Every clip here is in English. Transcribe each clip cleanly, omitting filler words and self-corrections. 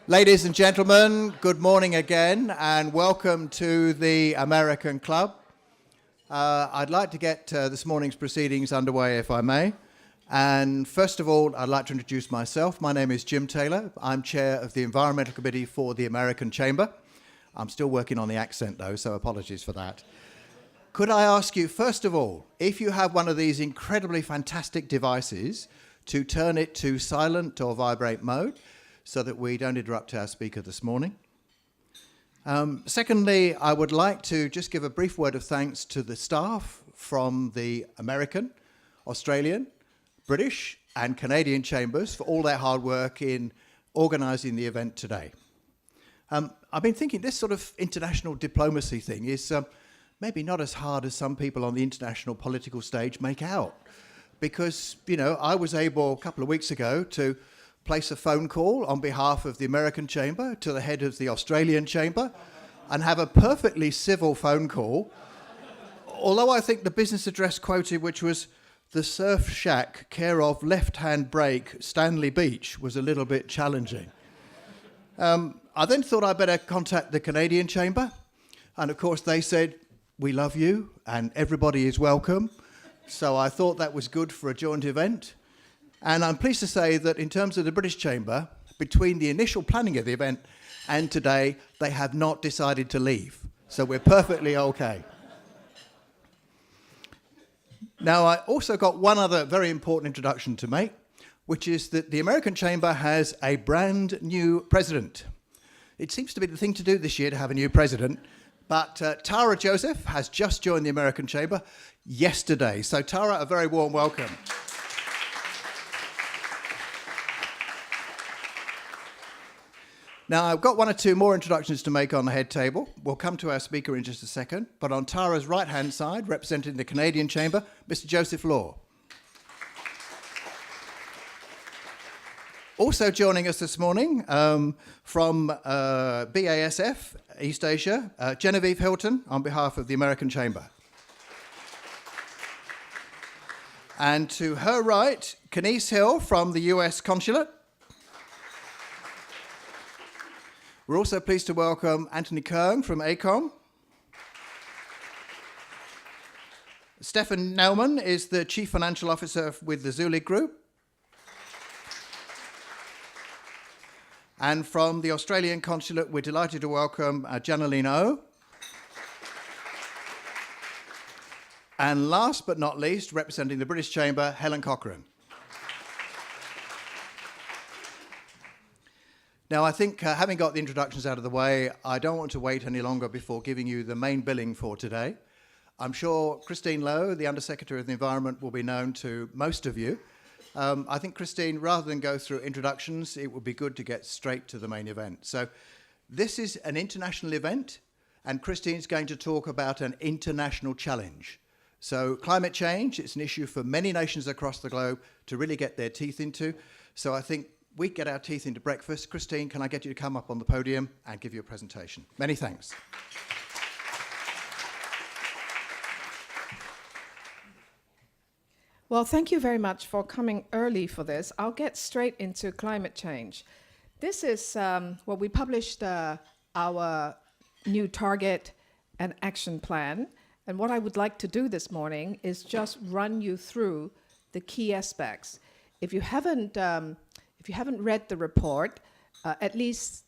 Ladies and gentlemen, good morning again and welcome to the American Club. I'd like to get this morning's proceedings underway, if I may. And first of all, I'd like to introduce myself. My name is Jim Taylor. I'm chair of the Environmental Committee for the American Chamber. I'm still working on the accent, though, so apologies for that. Could I ask you, first of all, if you have one of these incredibly fantastic devices, to turn it to silent or vibrate mode, so that we don't interrupt our speaker this morning. Secondly, I would like to just give a brief word of thanks to the staff from the American, Australian, British and Canadian chambers for all their hard work in organising the event today. I've been thinking this sort of international diplomacy thing is maybe not as hard as some people on the international political stage make out. Because, you know, I was able a couple of weeks ago to place a phone call on behalf of the American Chamber to the head of the Australian Chamber and have a perfectly civil phone call. Although I think the business address quoted, which was the Surf Shack, care of left-hand break, Stanley Beach, was a little bit challenging. I then thought I'd better contact the Canadian Chamber. And of course they said, we love you and everybody is welcome. So I thought that was good for a joint event. And I'm pleased to say that in terms of the British Chamber, between the initial planning of the event and today, they have not decided to leave. So we're perfectly okay. Now, I also got one other very important introduction to make, which is that the American Chamber has a brand new president. It seems to be the thing to do this year to have a new president, but Tara Joseph has just joined the American Chamber yesterday. So Tara, a very warm welcome. Now, I've got one or two more introductions to make on the head table. We'll come to our speaker in just a second. But on Tara's right-hand side, representing the Canadian Chamber, Mr. Joseph Law. Also joining us this morning from BASF, East Asia, Genevieve Hilton, on behalf of the American Chamber. And to her right, Kenise Hill from the US Consulate. We're also pleased to welcome Anthony Kern from ACOM. Stefan Naumann is the Chief Financial Officer with the Zulig Group. And from the Australian Consulate, we're delighted to welcome Janaline O. And last but not least, representing the British Chamber, Helen Cochrane. Now, I think having got the introductions out of the way, I don't want to wait any longer before giving you the main billing for today. I'm sure Christine Lowe, the Undersecretary of the Environment, will be known to most of you. I think, Christine, rather than go through introductions, it would be good to get straight to the main event. So this is an international event, and Christine's going to talk about an international challenge. So climate change, it's an issue for many nations across the globe to really get their teeth into. So I think we get our teeth into breakfast. Christine, can I get you to come up on the podium and give you a presentation? Many thanks. Well, thank you very much for coming early for this. I'll get straight into climate change. This is, we published our new target and action plan. And what I would like to do this morning is just run you through the key aspects. If you haven't read the report, at least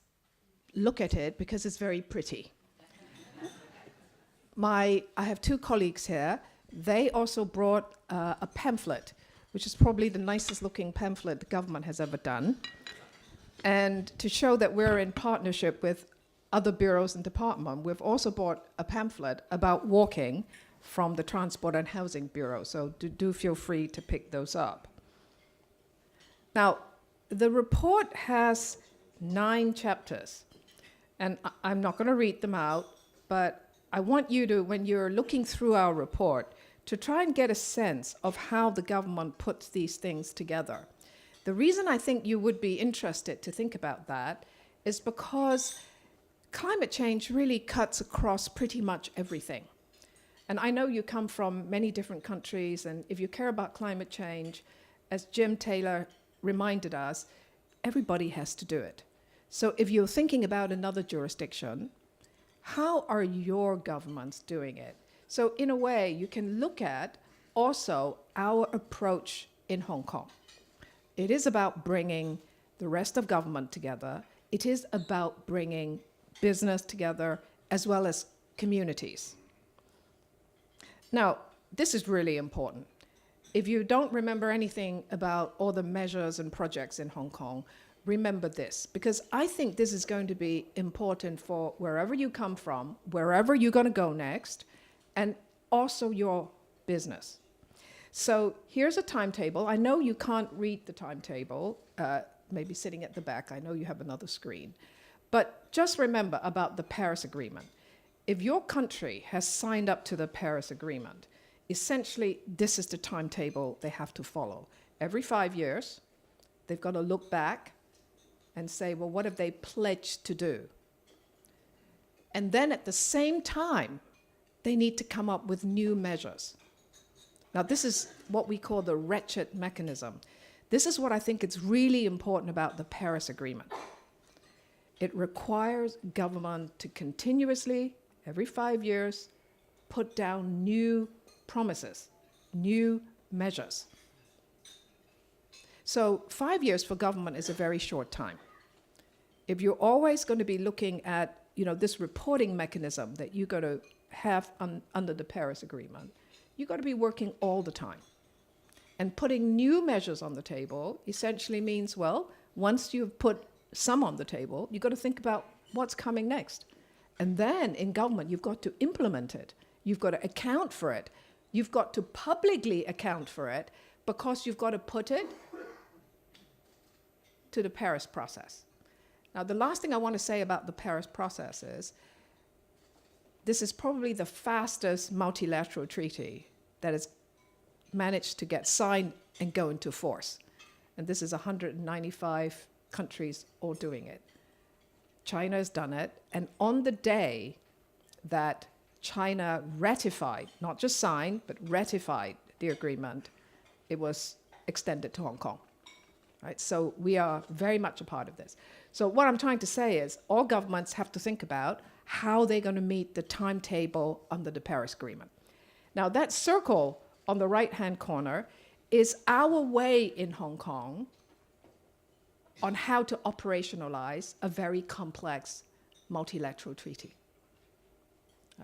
look at it because it's very pretty. I have two colleagues here. They also brought a pamphlet, which is probably the nicest looking pamphlet the government has ever done. And to show that we're in partnership with other bureaus and departments, we've also bought a pamphlet about walking from the Transport and Housing Bureau. So do feel free to pick those up. Now, the report has 9 chapters, and I'm not going to read them out, but I want you to, when you're looking through our report, to try and get a sense of how the government puts these things together. The reason I think you would be interested to think about that is because climate change really cuts across pretty much everything. And I know you come from many different countries, and if you care about climate change, as Jim Taylor reminded us, everybody has to do it. So if you're thinking about another jurisdiction, how are your governments doing it? So in a way, you can look at also our approach in Hong Kong. It is about bringing the rest of government together. It is about bringing business together as well as communities. Now, this is really important. If you don't remember anything about all the measures and projects in Hong Kong, remember this, because I think this is going to be important for wherever you come from, wherever you're going to go next, and also your business. So here's a timetable. I know you can't read the timetable, maybe sitting at the back. I know you have another screen. But just remember about the Paris Agreement. If your country has signed up to the Paris Agreement, essentially this is the timetable they have to follow. Every 5 years, they've got to look back and say, well, what have they pledged to do? And then at the same time, they need to come up with new measures. Now, this is what we call the ratchet mechanism. This is what I think is really important about the Paris Agreement. It requires government to continuously, every 5 years, put down new promises, new measures. So 5 years for government is a very short time. If you're always going to be looking at, this reporting mechanism that you're going to have under the Paris Agreement, you've got to be working all the time. And putting new measures on the table essentially means, well, once you've put some on the table, you've got to think about what's coming next. And then in government, you've got to implement it. You've got to account for it. You've got to publicly account for it because you've got to put it to the Paris process. Now, the last thing I want to say about the Paris process is this is probably the fastest multilateral treaty that has managed to get signed and go into force. And this is 195 countries all doing it. China has done it. And on the day that China ratified, not just signed, but ratified the agreement, it was extended to Hong Kong. Right? So we are very much a part of this. So what I'm trying to say is all governments have to think about how they're going to meet the timetable under the Paris Agreement. Now that circle on the right-hand corner is our way in Hong Kong on how to operationalize a very complex multilateral treaty.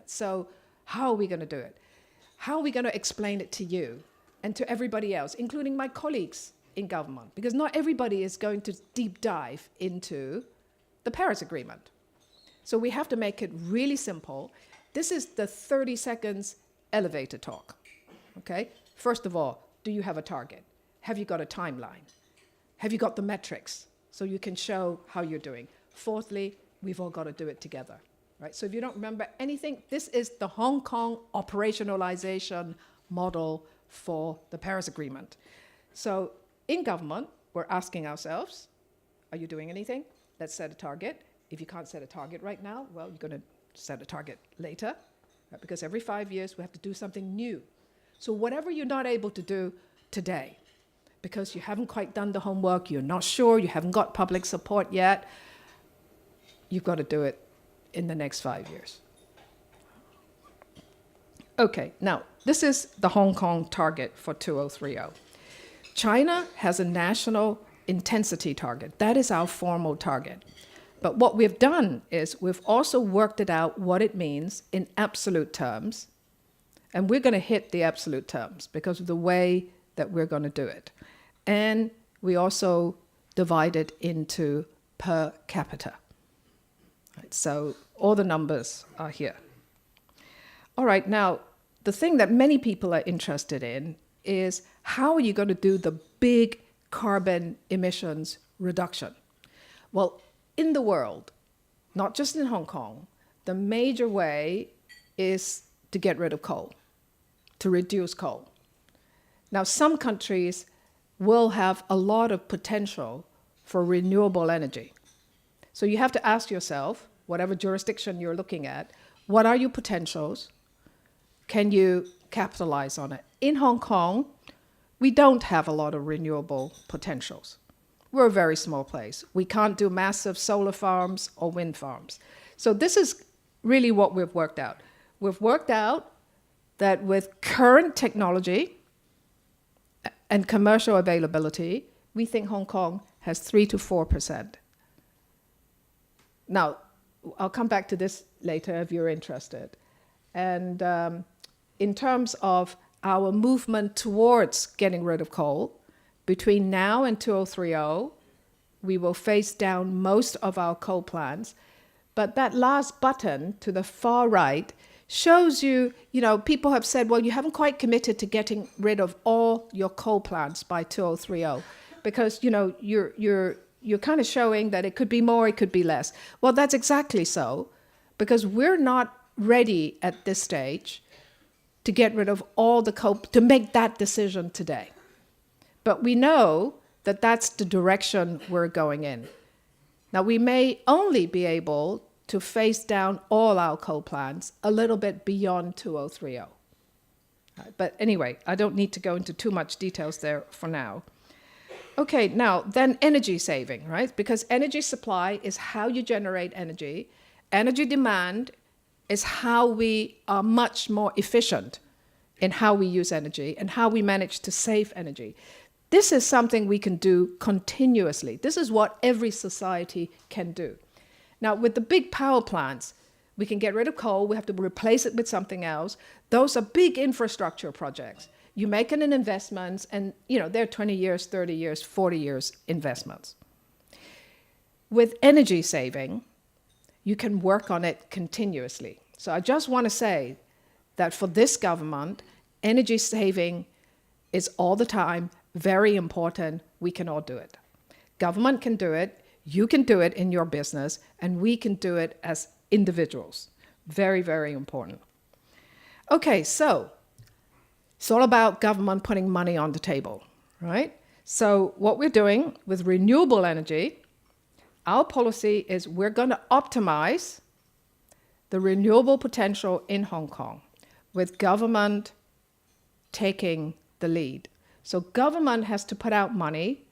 So how are we going to do it? How are we going to explain it to you and to everybody else, including my colleagues in government? Because not everybody is going to deep dive into the Paris Agreement. So we have to make it really simple. This is the 30 seconds elevator talk. Okay? First of all, do you have a target? Have you got a timeline? Have you got the metrics so you can show how you're doing? Fourthly, we've all got to do it together. Right? So if you don't remember anything, this is the Hong Kong operationalization model for the Paris Agreement. So in government, we're asking ourselves, are you doing anything? Let's set a target. If you can't set a target right now, well, you're going to set a target later, right? Because every 5 years we have to do something new. So whatever you're not able to do today, because you haven't quite done the homework, you're not sure, you haven't got public support yet, you've got to do it in the next 5 years. Okay, now this is the Hong Kong target for 2030. China has a national intensity target. That is our formal target. But what we've done is we've also worked it out what it means in absolute terms. And we're going to hit the absolute terms because of the way that we're going to do it. And we also divide it into per capita. Right, so all the numbers are here. All right, now, the thing that many people are interested in is how are you going to do the big carbon emissions reduction? Well, in the world, not just in Hong Kong, the major way is to get rid of coal, to reduce coal. Now, some countries will have a lot of potential for renewable energy. So you have to ask yourself, whatever jurisdiction you're looking at, what are your potentials? Can you capitalize on it? In Hong Kong, we don't have a lot of renewable potentials. we're a very small place. We can't do massive solar farms or wind farms. So this is really what we've worked out. We've worked out that with current technology and commercial availability, we think Hong Kong has 3 to 4%. Now, I'll come back to this later if you're interested. And in terms of our movement towards getting rid of coal, between now and 2030, we will phase down most of our coal plants. But that last button to the far right shows you, people have said, well, you haven't quite committed to getting rid of all your coal plants by 2030, because, you're kind of showing that it could be more, it could be less. Well, that's exactly so, because we're not ready at this stage to get rid of all the coal, to make that decision today. But we know that that's the direction we're going in. Now, we may only be able to phase down all our coal plants a little bit beyond 2030. But anyway, I don't need to go into too much details there for now. Okay, now then energy saving, right? Because energy supply is how you generate energy. Energy demand is how we are much more efficient in how we use energy and how we manage to save energy. This is something we can do continuously. This is what every society can do. Now, with the big power plants, we can get rid of coal, we have to replace it with something else. Those are big infrastructure projects. You make an investment and, they're 20 years, 30 years, 40 years investments. With energy saving, you can work on it continuously. So I just want to say that for this government, energy saving is all the time very important. We can all do it. Government can do it, you can do it in your business, and we can do it as individuals. Very, very important. Okay, so it's all about government putting money on the table, right? So what we're doing with renewable energy, our policy is we're going to optimize the renewable potential in Hong Kong with government taking the lead. So government has to put out money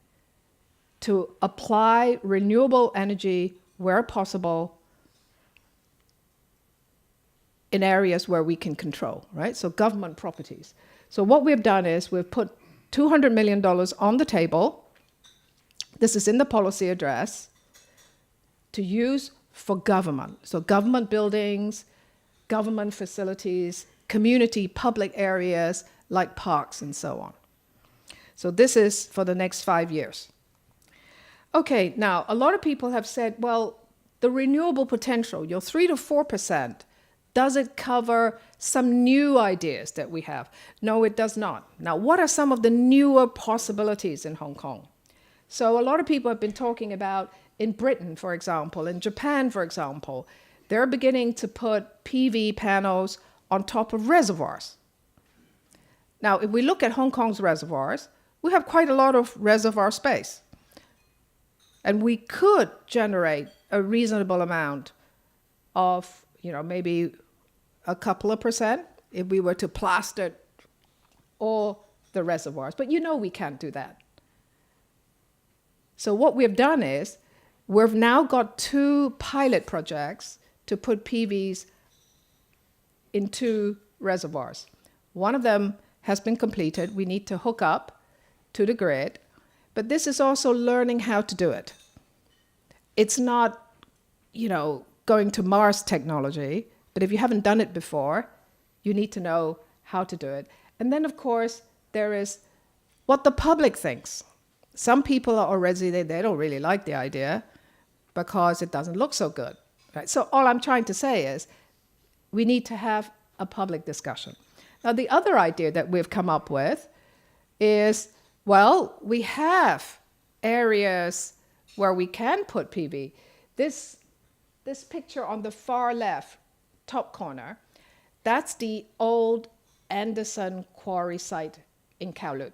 to apply renewable energy where possible in areas where we can control, right? So government properties. So what we've done is we've put $200 million on the table. This is in the policy address to use for government. So government buildings, government facilities, community public areas like parks and so on. So this is for the next 5 years. Okay, now a lot of people have said, well, the renewable potential, your 3 to 4%, does it cover some new ideas that we have? No, it does not. Now, what are some of the newer possibilities in Hong Kong? So a lot of people have been talking about in Britain, for example, in Japan, for example, they're beginning to put PV panels on top of reservoirs. Now, if we look at Hong Kong's reservoirs, we have quite a lot of reservoir space. And we could generate a reasonable amount of, maybe a couple of percent if we were to plaster all the reservoirs. But we can't do that. So what we've done is we've now got 2 pilot projects to put PVs in 2 reservoirs. One of them has been completed. We need to hook up to the grid. But this is also learning how to do it. It's not, going to Mars technology, but if you haven't done it before, you need to know how to do it. And then, of course, there is what the public thinks. Some people are already, they don't really like the idea because it doesn't look so good. Right? So all I'm trying to say is we need to have a public discussion. Now, the other idea that we've come up with is, well, we have areas where we can put PV. This picture on the far left, top corner, that's the old Anderson quarry site in Kowloon.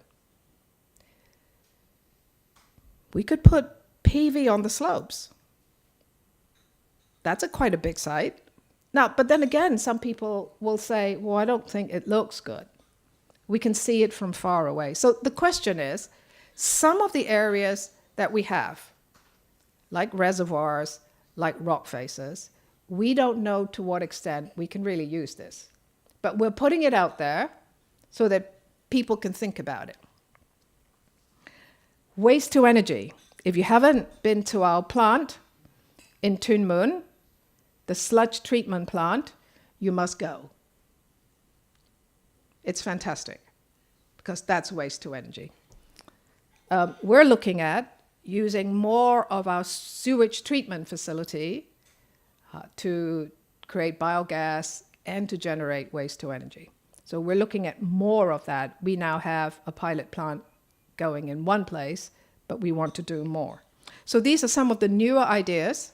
We could put PV on the slopes. That's quite a big site. Now, but then again, some people will say, well, I don't think it looks good. We can see it from far away. So the question is, some of the areas that we have, like reservoirs, like rock faces, we don't know to what extent we can really use this. But we're putting it out there so that people can think about it. Waste to energy. If you haven't been to our plant in Tuen Mun, the sludge treatment plant, you must go. It's fantastic, because that's waste to energy. We're looking at using more of our sewage treatment facility to create biogas and to generate waste to energy. So we're looking at more of that. We now have a pilot plant going in one place, but we want to do more. So these are some of the newer ideas.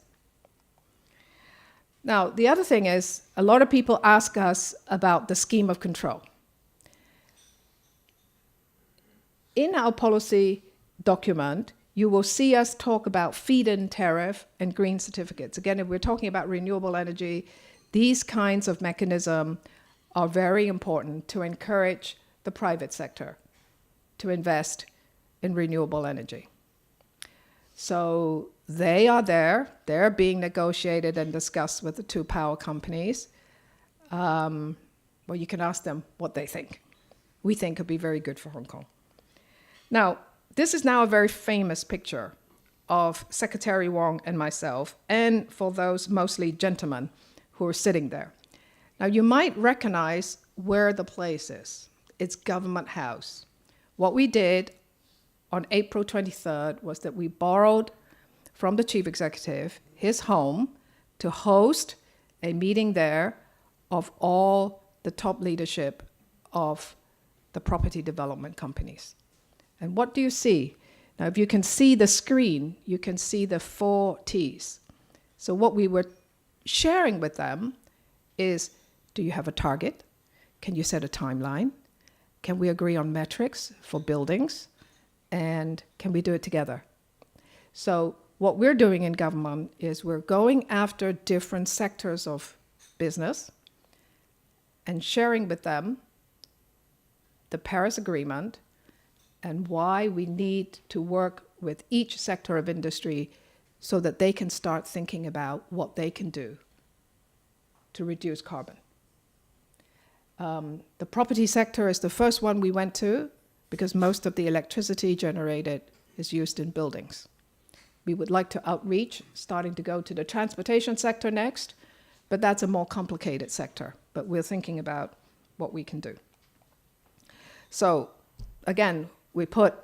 Now, the other thing is, a lot of people ask us about the scheme of control. In our policy document, you will see us talk about feed-in tariff and green certificates. Again, if we're talking about renewable energy, these kinds of mechanisms are very important to encourage the private sector to invest in renewable energy. So they are there. They're being negotiated and discussed with the two power companies. Well, you can ask them what they think. We think it would be very good for Hong Kong. Now, this is now a very famous picture of Secretary Wong and myself, and for those mostly gentlemen who are sitting there. Now, you might recognize where the place is. It's Government House. What we did on April 23rd was that we borrowed from the chief executive his home to host a meeting there of all the top leadership of the property development companies. And what do you see? Now, if you can see the screen, you can see the 4 T's. So what we were sharing with them is, do you have a target? Can you set a timeline? Can we agree on metrics for buildings? And can we do it together? So what we're doing in government is we're going after different sectors of business and sharing with them the Paris Agreement and why we need to work with each sector of industry so that they can start thinking about what they can do to reduce carbon. The property sector is the first one we went to because most of the electricity generated is used in buildings. We would like to outreach, starting to go to the transportation sector next, but that's a more complicated sector, but we're thinking about what we can do. So again, we put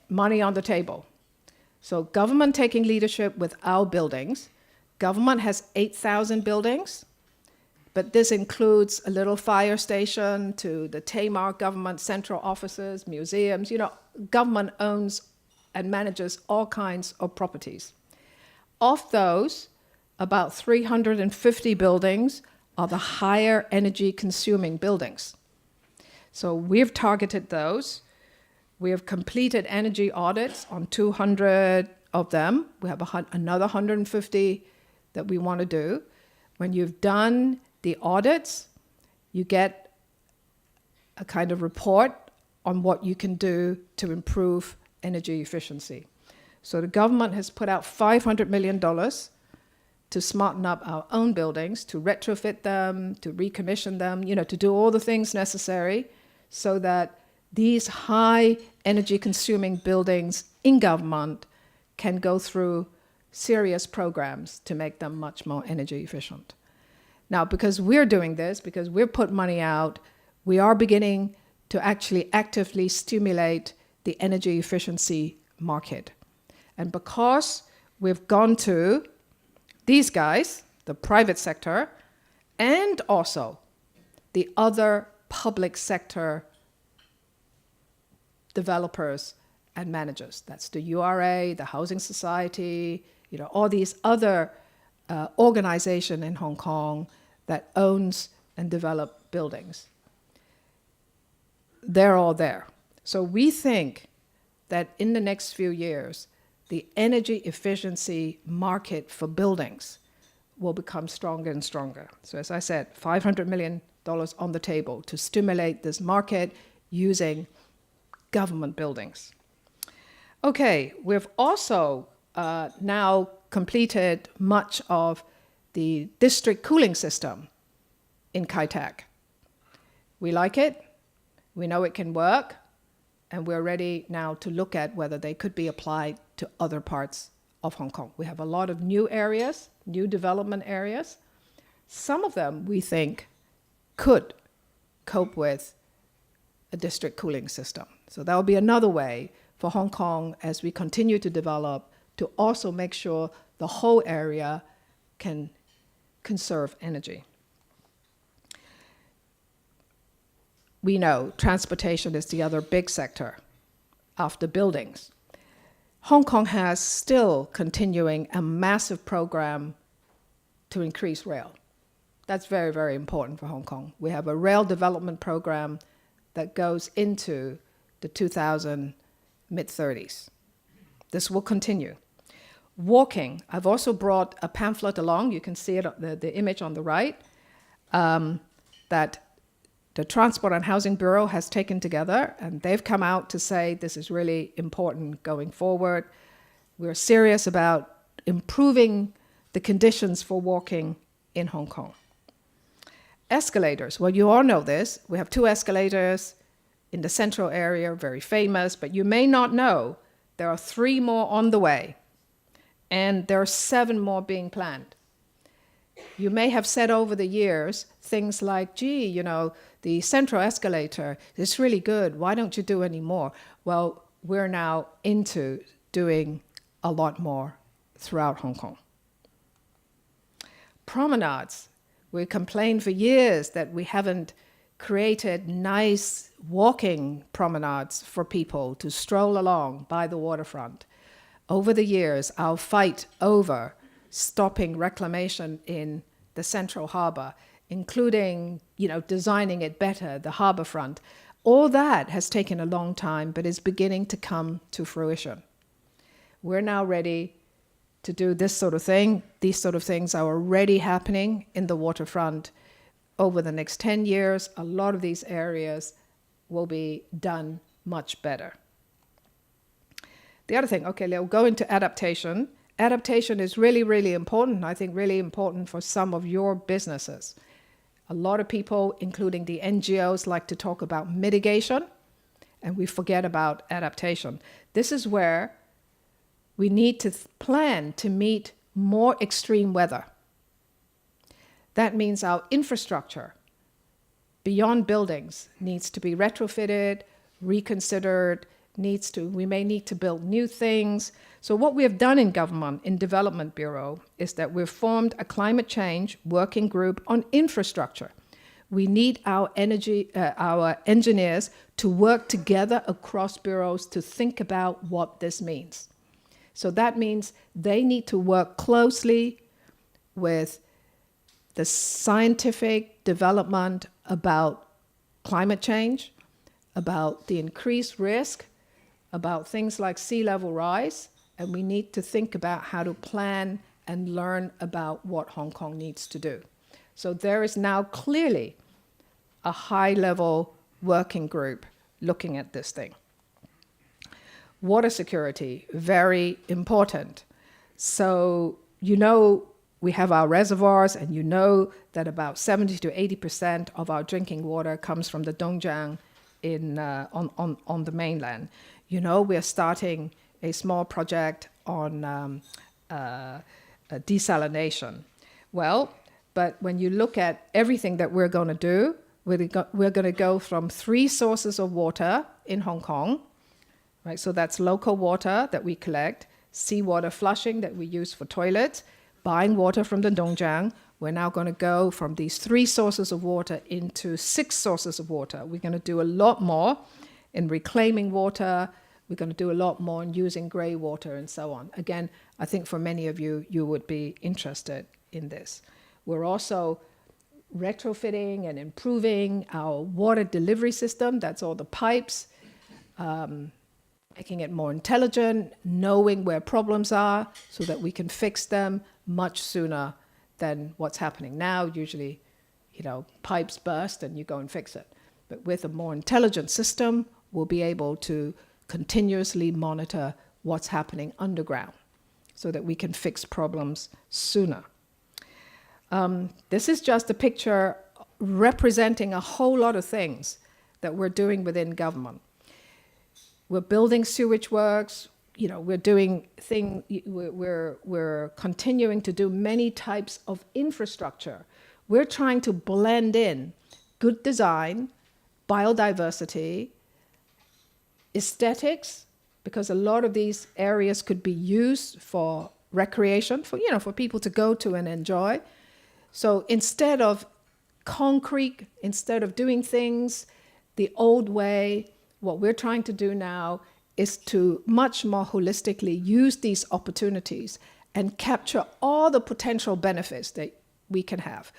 money on the table. So government taking leadership with our buildings. Government has 8,000 buildings, but this includes a little fire station to the Tamar government central offices, museums. You know, government owns and manages all kinds of properties. Of those, about 350 buildings are the higher energy consuming buildings. So we've targeted those. We have completed energy audits on 200 of them. We have another 150 that we want to do. When you've done the audits, you get a kind of report on what you can do to improve energy efficiency. So the government has put out $500 million to smarten up our own buildings, to retrofit them, to recommission them, you know, to do all the things necessary so that these high energy consuming buildings in government can go through serious programs to make them much more energy efficient. Now, because we're doing this, because we've put money out, we are beginning to actually actively stimulate the energy efficiency market. And because we've gone to these guys, the private sector, and also the other public sector developers and managers. That's the URA, the Housing Society, you know, all these other organizations in Hong Kong that owns and develop buildings. They're all there. So we think that in the next few years, the energy efficiency market for buildings will become stronger and stronger. So as I said, $500 million on the table to stimulate this market using government buildings. Okay, we've also now completed much of the district cooling system in Kai Tak. We like it, we know it can work, and we're ready now to look at whether they could be applied to other parts of Hong Kong. We have a lot of new areas, new development areas. Some of them we think could cope with a district cooling system. So that will be another way for Hong Kong, as we continue to develop, to also make sure the whole area can conserve energy. We know transportation is the other big sector after buildings. Hong Kong has still continuing a massive program to increase rail. That's very, very important for Hong Kong. We have a rail development program that goes into the 2000 mid-30s. This will continue. Walking, I've also brought a pamphlet along. You can see it, the image on the right, that the Transport and Housing Bureau has taken together, and they've come out to say this is really important going forward. We're serious about improving the conditions for walking in Hong Kong. Escalators, well, you all know this. We have 2 escalators in the central area, very famous, but you may not know there are 3 more on the way, and there are 7 more being planned. You may have said over the years things like, gee, you know, the central escalator is really good, why don't you do any more? Well, we're now into doing a lot more throughout Hong Kong. Promenades, we complained for years that we haven't created nice walking promenades for people to stroll along by the waterfront. Over the years, our fight over stopping reclamation in the Central Harbour, including, you know, designing it better, the harbourfront, all that has taken a long time, but is beginning to come to fruition. We're now ready to do this sort of thing. These sort of things are already happening in the waterfront. Over the next 10 years, a lot of these areas will be done much better. The other thing, okay, we'll go into adaptation. Adaptation is really, really important, I think really important for some of your businesses. A lot of people, including the NGOs, like to talk about mitigation, and we forget about adaptation. This is where we need to plan to meet more extreme weather. That means our infrastructure beyond buildings needs to be retrofitted, reconsidered, we may need to build new things. So what we have done in government, in Development Bureau, is that we've formed a climate change working group on infrastructure. We need our engineers to work together across bureaus to think about what this means. So that means they need to work closely with the scientific development about climate change, about the increased risk, about things like sea level rise, and we need to think about how to plan and learn about what Hong Kong needs to do. So there is now clearly a high-level working group looking at this thing. Water security, very important. So you know we have our reservoirs, and you know that about 70 to 80% of our drinking water comes from the Dongjiang on the mainland. You know, we're starting a small project on desalination. Well, but when you look at everything that we're going to do, we're going to go from 3 sources of water in Hong Kong, right? So that's local water that we collect, seawater flushing that we use for toilets, buying water from the Dongjiang. We're now going to go from these 3 sources of water into 6 sources of water. We're going to do a lot more in reclaiming water. We're going to do a lot more in using grey water and so on. Again, I think for many of you, you would be interested in this. We're also retrofitting and improving our water delivery system. That's all the pipes, making it more intelligent, knowing where problems are so that we can fix them much sooner than what's happening now. Usually, you know, pipes burst and you go and fix it. But with a more intelligent system, we'll be able to continuously monitor what's happening underground so that we can fix problems sooner. This is just a picture representing a whole lot of things that we're doing within government. We're building sewage works, we're continuing to do many types of infrastructure. We're trying to blend in good design, biodiversity, aesthetics, because a lot of these areas could be used for recreation, for people to go to and enjoy. So instead of concrete, instead of doing things the old way, what we're trying to do now is to much more holistically use these opportunities and capture all the potential benefits that we can have.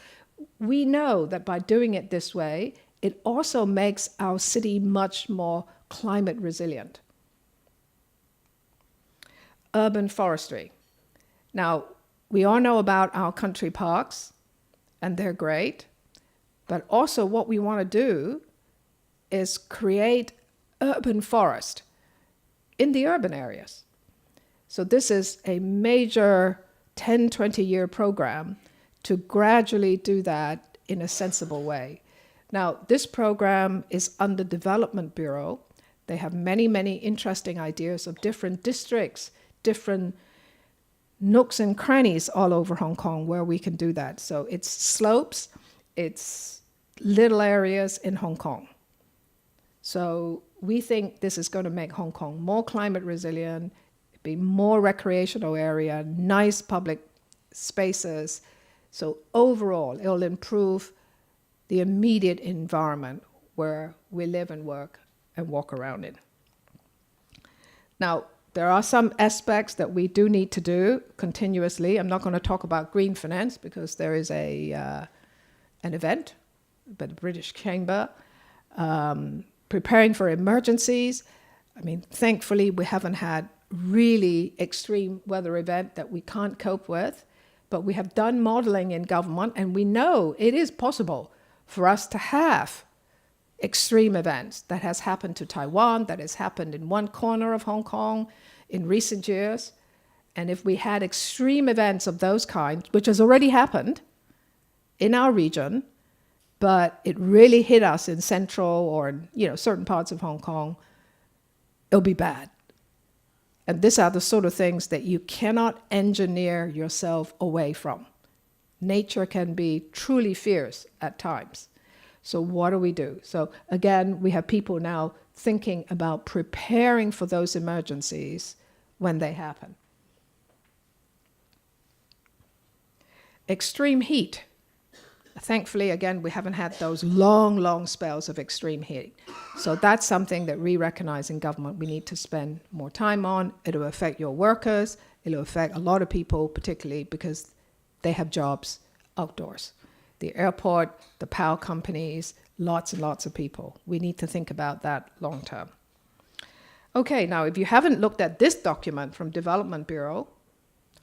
We know that by doing it this way, it also makes our city much more climate resilient. Urban forestry. Now, we all know about our country parks, and they're great, but also what we want to do is create urban forest in the urban areas. So this is a major 10, 20-year program to gradually do that in a sensible way. Now, this program is under Development Bureau. They have many, many interesting ideas of different districts, different nooks and crannies all over Hong Kong where we can do that. So it's slopes, it's little areas in Hong Kong. So we think this is going to make Hong Kong more climate resilient, be more recreational area, nice public spaces. So overall, it'll improve the immediate environment where we live and work and walk around in. Now, there are some aspects that we do need to do continuously. I'm not going to talk about green finance because there is an event by the British Chamber. Preparing for emergencies. I mean, thankfully, we haven't had really extreme weather event that we can't cope with, but we have done modeling in government, and we know it is possible for us to have extreme events. That has happened to Taiwan, that has happened in one corner of Hong Kong in recent years. And if we had extreme events of those kinds, which has already happened in our region, but it really hit us in central or in, certain parts of Hong Kong, it'll be bad. And these are the sort of things that you cannot engineer yourself away from. Nature can be truly fierce at times. So what do we do? So again, we have people now thinking about preparing for those emergencies when they happen. Extreme heat. Thankfully, again, we haven't had those long, long spells of extreme heat. So that's something that we recognize in government we need to spend more time on. It'll affect your workers. It'll affect a lot of people, particularly because they have jobs outdoors. The airport, the power companies, lots and lots of people. We need to think about that long term. Okay, now if you haven't looked at this document from Development Bureau,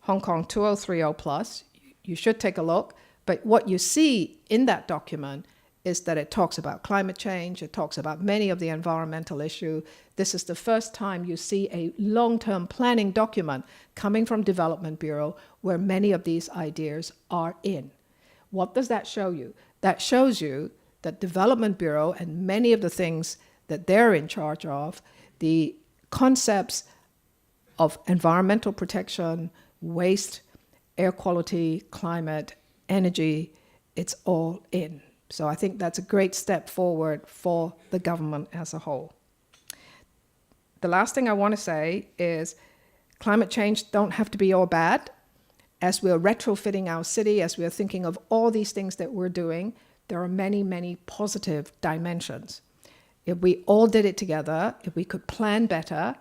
Hong Kong 2030 Plus, you should take a look. But what you see in that document is that it talks about climate change, it talks about many of the environmental issues. This is the first time you see a long-term planning document coming from Development Bureau where many of these ideas are in. What does that show you? That shows you that Development Bureau and many of the things that they're in charge of, the concepts of environmental protection, waste, air quality, climate, energy, it's all in. So I think that's a great step forward for the government as a whole. The last thing I want to say is climate change don't have to be all bad. As we're retrofitting our city, as we're thinking of all these things that we're doing, there are many, many positive dimensions. If we all did it together, if we could plan better,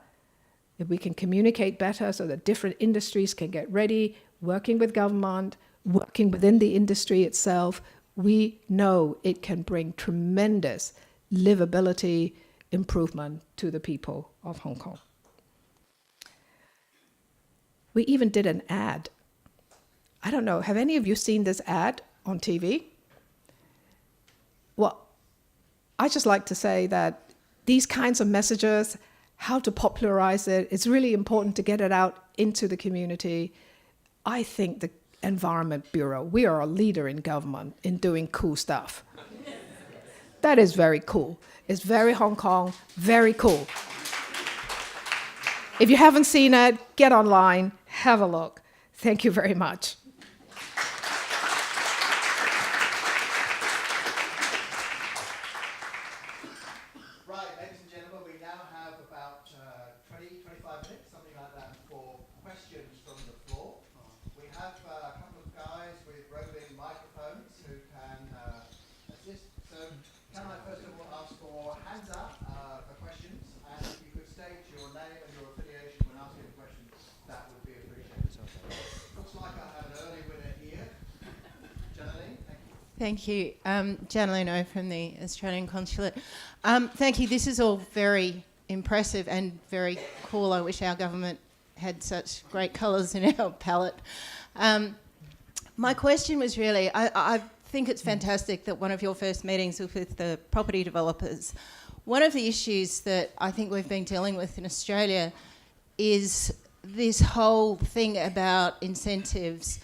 if we can communicate better so that different industries can get ready, working with government, working within the industry itself, we know it can bring tremendous livability improvement to the people of Hong Kong. We even did an ad. I don't know, have any of you seen this ad on TV? Well, I just like to say that these kinds of messages how to popularize it. It's really important to get it out into the community. I think the Environment Bureau, we are a leader in government in doing cool stuff. That is very cool. It's very Hong Kong, very cool. If you haven't seen it, get online, have a look. Thank you very much. Right, ladies and gentlemen, we now have about 20, 25 minutes, something like that, for questions from the floor. We have a couple of guys with roving microphones who can assist. So can I first of all ask for hands up for questions, and if you could state your name and your affiliation when asking a question, that would be appreciated. Looks like I have an early winner here. Janine, thank you. Thank you. Janine O from the Australian Consulate. Thank you. This is all very impressive and very cool. I wish our government had such great colours in our palette. My question was really, I think it's fantastic that one of your first meetings was with the property developers. One of the issues that I think we've been dealing with in Australia is this whole thing about incentives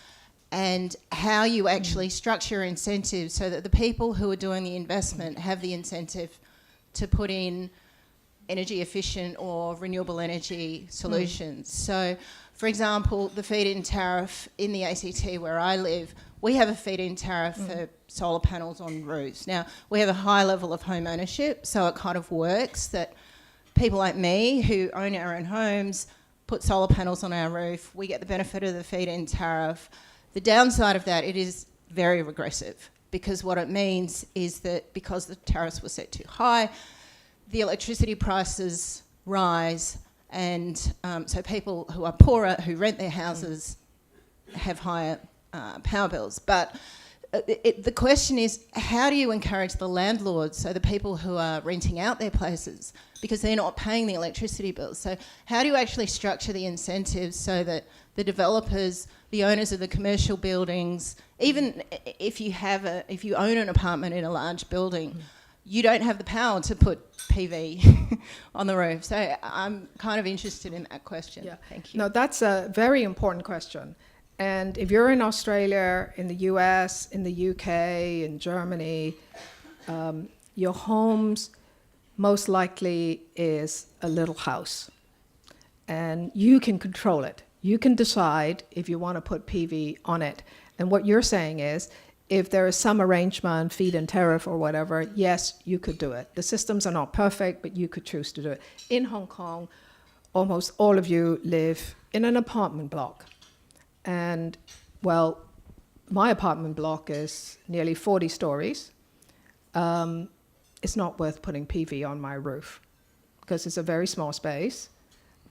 and how you actually structure incentives so that the people who are doing the investment have the incentive to put in energy efficient or renewable energy solutions. So, for example, the feed-in tariff in the ACT where I live, we have a feed-in tariff for solar panels on roofs. Now, we have a high level of home ownership, so it kind of works that people like me who own our own homes put solar panels on our roof, we get the benefit of the feed-in tariff. The downside of that, it is very regressive, because what it means is that because the tariffs were set too high, the electricity prices rise, and so people who are poorer, who rent their houses, have higher power bills. But the question is, how do you encourage the landlords, so the people who are renting out their places, because they're not paying the electricity bills? So how do you actually structure the incentives so that the developers, the owners of the commercial buildings, even if you own an apartment in a large building, you don't have the power to put PV on the roof. So I'm kind of interested in that question. Yeah. Thank you. No, that's a very important question. And if you're in Australia, in the US, in the UK, in Germany, your homes most likely is a little house. And you can control it. You can decide if you want to put PV on it. And what you're saying is, if there is some arrangement, feed-in tariff or whatever, yes, you could do it. The systems are not perfect, but you could choose to do it. In Hong Kong, almost all of you live in an apartment block. And, well, my apartment block is nearly 40 stories. It's not worth putting PV on my roof because it's a very small space.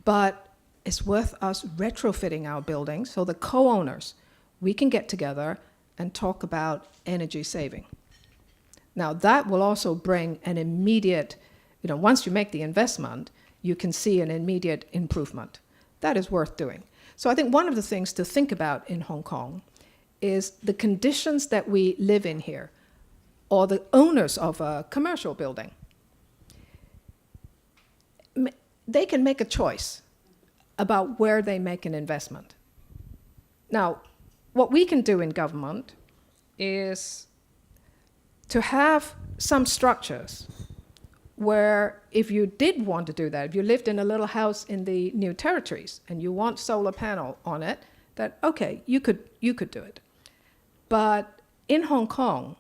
But it's worth us retrofitting our buildings so the co-owners, we can get together and talk about energy saving. Now, that will also bring an immediate, once you make the investment, you can see an immediate improvement. That is worth doing. So I think one of the things to think about in Hong Kong is the conditions that we live in here, or the owners of a commercial building. They can make a choice about where they make an investment. Now, what we can do in government is to have some structures where if you did want to do that, if you lived in a little house in the New Territories and you want solar panel on it, that, okay, you could do it. But in Hong Kong,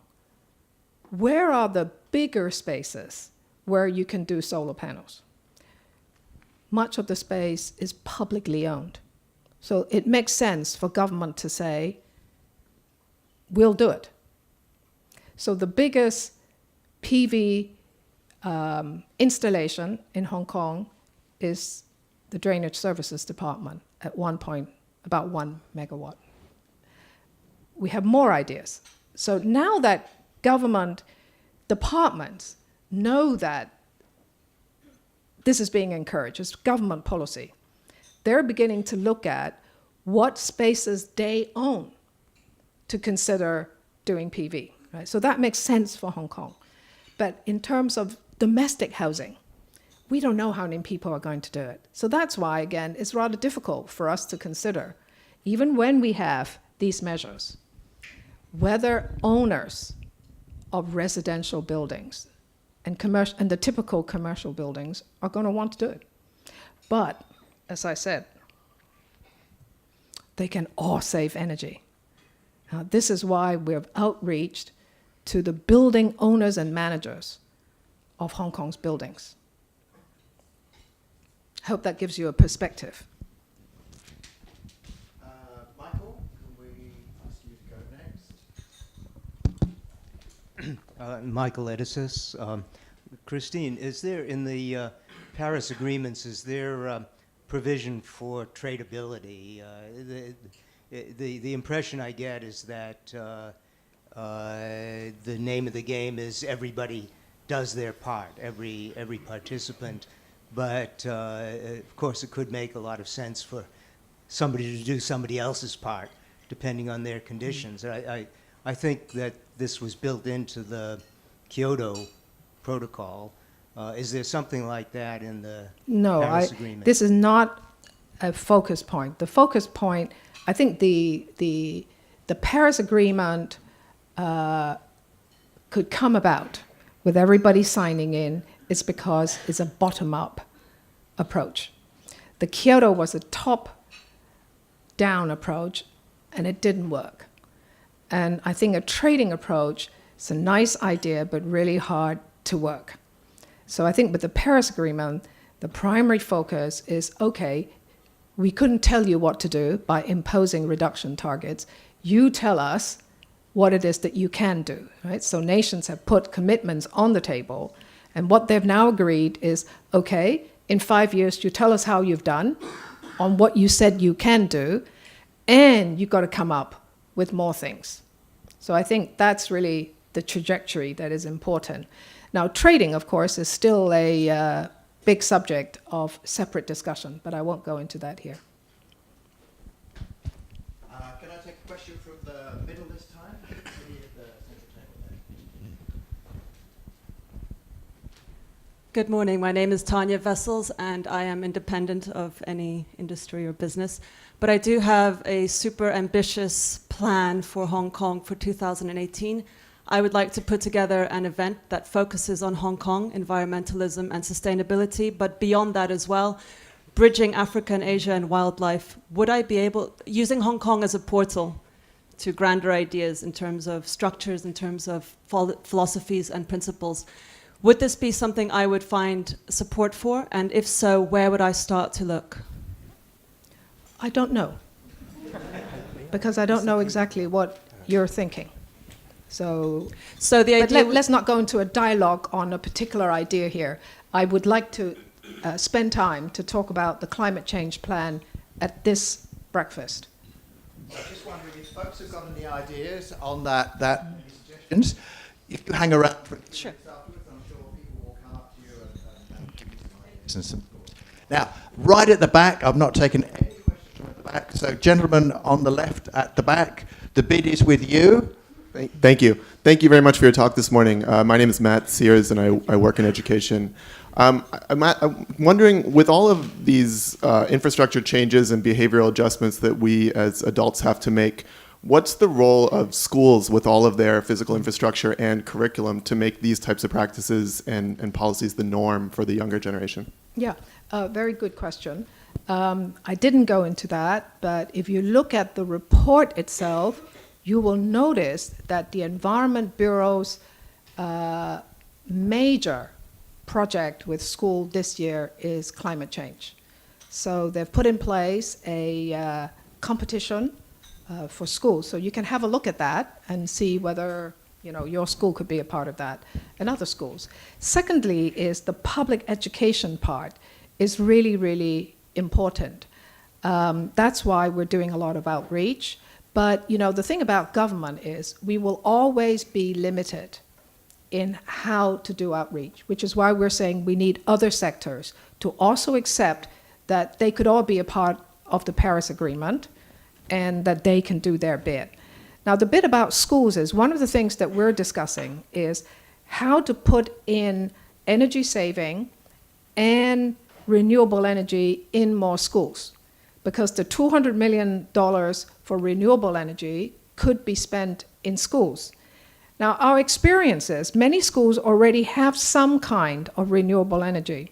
where are the bigger spaces where you can do solar panels? Much of the space is publicly owned. So it makes sense for government to say, we'll do it. So the biggest PV installation in Hong Kong is the Drainage Services Department at one point, about 1 megawatt. We have more ideas. So now that government departments know that this is being encouraged, it's government policy, they're beginning to look at what spaces they own to consider doing PV. Right? So that makes sense for Hong Kong. But in terms of domestic housing, we don't know how many people are going to do it. So that's why, again, it's rather difficult for us to consider, even when we have these measures, whether owners of residential buildings and the typical commercial buildings are going to want to do it. But, as I said, they can all save energy. Now, this is why we've outreached to the building owners and managers of Hong Kong's buildings. Hope that gives you a perspective. Michael, can we ask you to go next? Michael Edisis. Christine, is there in the Paris agreements, is there provision for tradability? The impression I get is that the name of the game is everybody does their part, every participant. But of course, it could make a lot of sense for somebody to do somebody else's part, depending on their conditions. I think that this was built into the Kyoto Protocol. Is there something like that in the Paris Agreement? This is not a focus point. The focus point, I think the Paris Agreement could come about with everybody signing in is because it's a bottom-up approach. The Kyoto was a top-down approach, and it didn't work. And I think a trading approach is a nice idea, but really hard to work. So I think with the Paris Agreement, the primary focus is, okay, we couldn't tell you what to do by imposing reduction targets. You tell us what it is that you can do, right? So nations have put commitments on the table, and what they've now agreed is, okay, in 5 years, you tell us how you've done on what you said you can do, and you've got to come up with more things. So I think that's really the trajectory that is important. Now, trading, of course, is still a big subject of separate discussion, but I won't go into that here. Can I take a question from the middle this time? See at the central table there. Good morning. My name is Tanya Vessels, and I am independent of any industry or business. But I do have a super ambitious plan for Hong Kong for 2018. I would like to put together an event that focuses on Hong Kong, environmentalism and sustainability, but beyond that as well, bridging Africa and Asia and wildlife. Would I be able, using Hong Kong as a portal to grander ideas in terms of structures, in terms of philosophies and principles, would this be something I would find support for? And if so, where would I start to look? I don't know, because I don't know exactly what you're thinking. So the idea. Let's not go into a dialogue on a particular idea here. I would like to spend time to talk about the climate change plan at this breakfast. I'm just wondering if folks have got any ideas on that suggestions. If you hang around for Sure. afterwards, I'm sure people will come up to you and give you some ideas and some thoughts. Now, right at the back, I've not taken any questions from the back. So, gentlemen on the left at the back, the bid is with you. Thank you. Thank you very much for your talk this morning. My name is Matt Sears, and I work in education. I'm wondering, with all of these infrastructure changes and behavioral adjustments that we as adults have to make, what's the role of schools with all of their physical infrastructure and curriculum to make these types of practices and policies the norm for the younger generation? Yeah, very good question. I didn't go into that, but if you look at the report itself, you will notice that the Environment Bureau's major project with school this year is climate change. So they've put in place a competition for schools. So you can have a look at that and see whether your school could be a part of that and other schools. Secondly is the public education part is really, really important. That's why we're doing a lot of outreach. But the thing about government is we will always be limited in how to do outreach, which is why we're saying we need other sectors to also accept that they could all be a part of the Paris Agreement and that they can do their bit. Now, the bit about schools is one of the things that we're discussing is how to put in energy saving and renewable energy in more schools, because the $200 million for renewable energy could be spent in schools. Now, our experience is many schools already have some kind of renewable energy.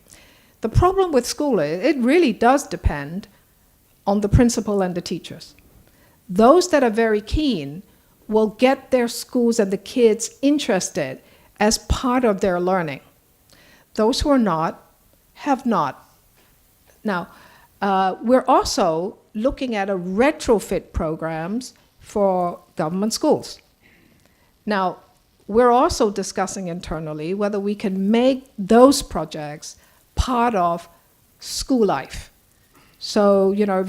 The problem with school is it really does depend on the principal and the teachers. Those that are very keen will get their schools and the kids interested as part of their learning. Those who are not, have not. Now, we're also looking at a retrofit programs for government schools. Now, we're also discussing internally whether we can make those projects part of school life. So, you know,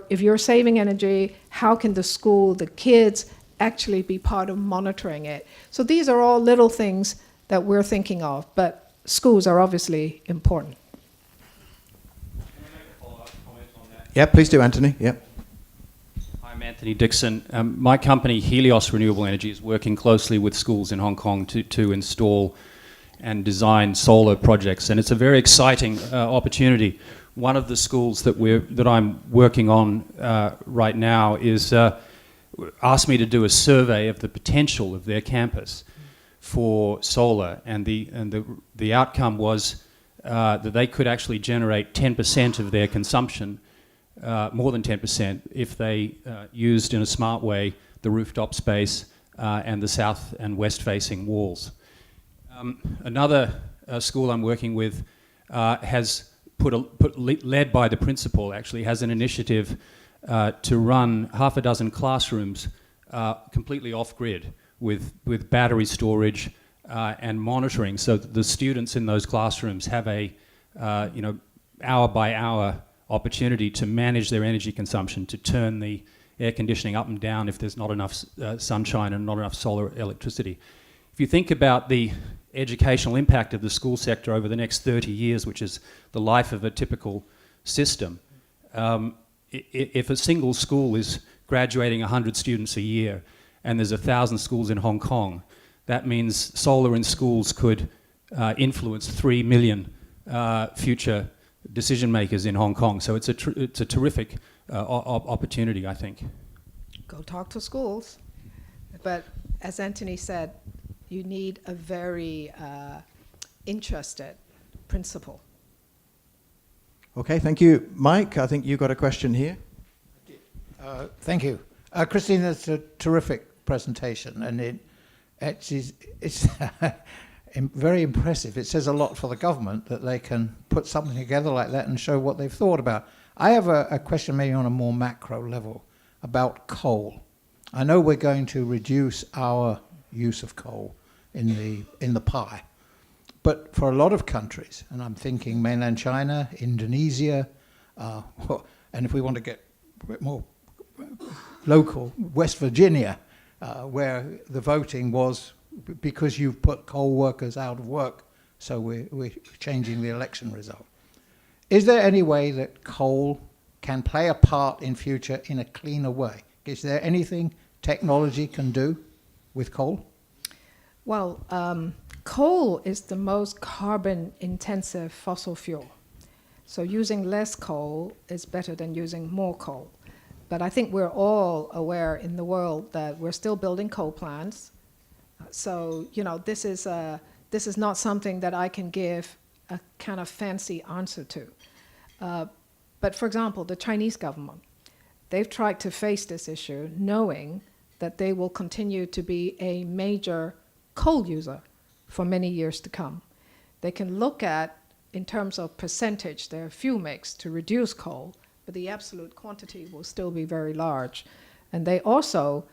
if you're saving energy, how can the school, the kids, actually be part of monitoring it? So these are all little things that we're thinking of, but schools are obviously important. Yeah, please do, Anthony. Yeah. I'm Anthony Dixon. My company, Helios Renewable Energy, is working closely with schools in Hong Kong to install and design solar projects, and it's a very exciting opportunity. One of the schools that I'm working on right now is asked me to do a survey of the potential of their campus for solar, and the outcome was that they could actually generate 10% of their consumption, more than 10%, if they used in a smart way the rooftop space and the south and west facing walls. Another school I'm working with has led by the principal, actually has an initiative to run half a dozen classrooms completely off-grid with battery storage and monitoring, so that the students in those classrooms have a hour-by-hour opportunity to manage their energy consumption, to turn the air conditioning up and down if there's not enough sunshine and not enough solar electricity. If you think about the educational impact of the school sector over the next 30 years, which is the life of a typical system, if a single school is graduating 100 students a year and there's 1,000 schools in Hong Kong, that means solar in schools could influence 3 million future decision makers in Hong Kong. So it's a terrific opportunity, I think. Go talk to schools. But as Anthony said, you need a very interested principal. Okay, thank you. Mike, I think you got a question here. Thank you. Christine, that's a terrific presentation, and it's very impressive. It says a lot for the government that they can put something together like that and show what they've thought about. I have a question maybe on a more macro level about coal. I know we're going to reduce our use of coal in the pie, but for a lot of countries, and I'm thinking mainland China, Indonesia, and if we want to get a bit more local, West Virginia, where the voting was because you've put coal workers out of work, so we're changing the election result. Is there any way that coal can play a part in future in a cleaner way? Is there anything technology can do with coal? Well, coal is the most carbon-intensive fossil fuel. So using less coal is better than using more coal. But I think we're all aware in the world that we're still building coal plants. So, you know, this is not something that I can give a kind of fancy answer to. But for example, the Chinese government, they've tried to face this issue knowing that they will continue to be a major coal user for many years to come. They can look at, in terms of percentage, their fuel mix to reduce coal, but the absolute quantity will still be very large. And they also,